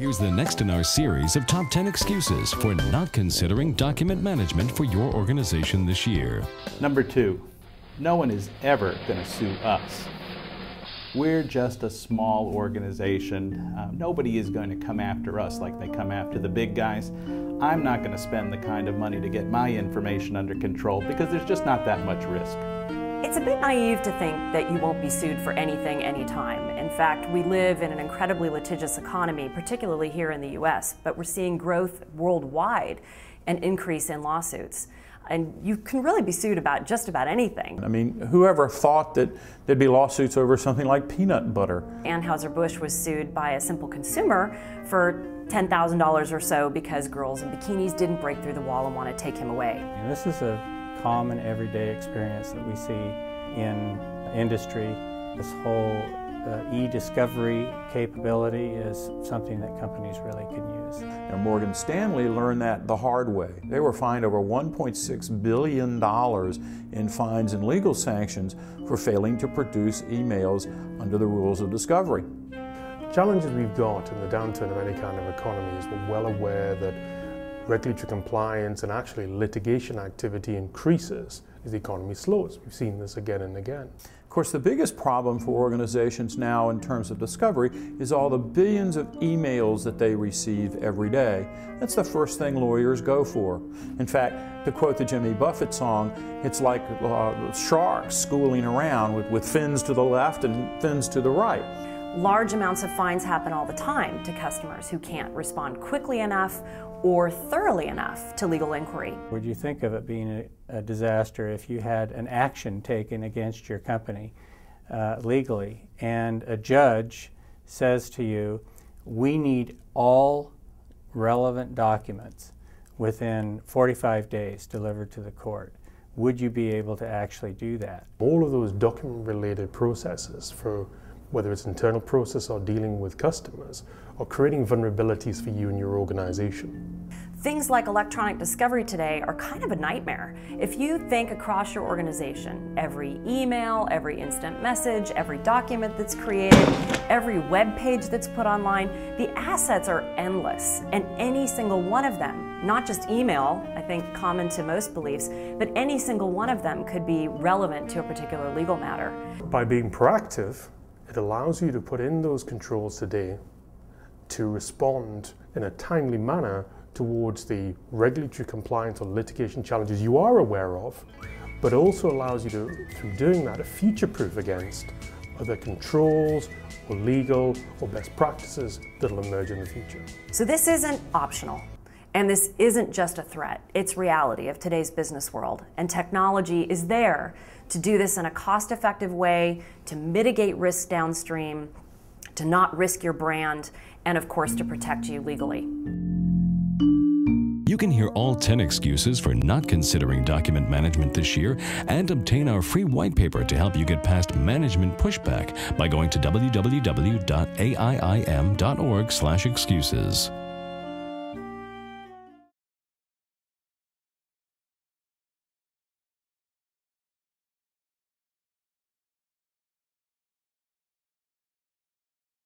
Here's the next in our series of top 10 excuses for not considering document management for your organization this year. Number 2, no one is ever going to sue us. We're just a small organization. Nobody is going to come after us like they come after the big guys. I'm not going to spend the kind of money to get my information under control because there's just not that much risk. It's a bit naive to think that you won't be sued for anything, anytime. In fact, we live in an incredibly litigious economy, particularly here in the US, but we're seeing growth worldwide and increase in lawsuits. And you can really be sued about just about anything. I mean, whoever thought that there'd be lawsuits over something like peanut butter? Anheuser-Busch was sued by a simple consumer for $10,000 or so because girls in bikinis didn't break through the wall and want to take him away. And this is a common everyday experience that we see in industry. This whole e-discovery capability is something that companies really can use. Now, Morgan Stanley learned that the hard way. They were fined over $1.6 billion in fines and legal sanctions for failing to produce emails under the rules of discovery. The challenges we've got in the downturn of any kind of economy is we're well aware that regulatory compliance and actually litigation activity increases as the economy slows. We've seen this again and again. Of course, the biggest problem for organizations now in terms of discovery is all the billions of emails that they receive every day. That's the first thing lawyers go for. In fact, to quote the Jimmy Buffett song, it's like sharks schooling around with fins to the left and fins to the right. Large amounts of fines happen all the time to customers who can't respond quickly enough or thoroughly enough to legal inquiry. Would you think of it being a disaster if you had an action taken against your company legally and a judge says to you, we need all relevant documents within 45 days delivered to the court? Would you be able to actually do that? All of those document-related processes, for whether it's internal process or dealing with customers, or creating vulnerabilities for you and your organization. Things like electronic discovery today are kind of a nightmare. If you think across your organization, every email, every instant message, every document that's created, every web page that's put online, the assets are endless. And any single one of them, not just email, I think common to most beliefs, but any single one of them could be relevant to a particular legal matter. By being proactive, it allows you to put in those controls today to respond in a timely manner towards the regulatory compliance or litigation challenges you are aware of, but also allows you to, through doing that, to future-proof against other controls or legal or best practices that will emerge in the future. So this isn't optional, and this isn't just a threat. It's reality of today's business world, and technology is there to do this in a cost-effective way, to mitigate risk downstream, to not risk your brand, and of course to protect you legally. You can hear all 10 excuses for not considering document management this year and obtain our free white paper to help you get past management pushback by going to www.aiim.org/excuses.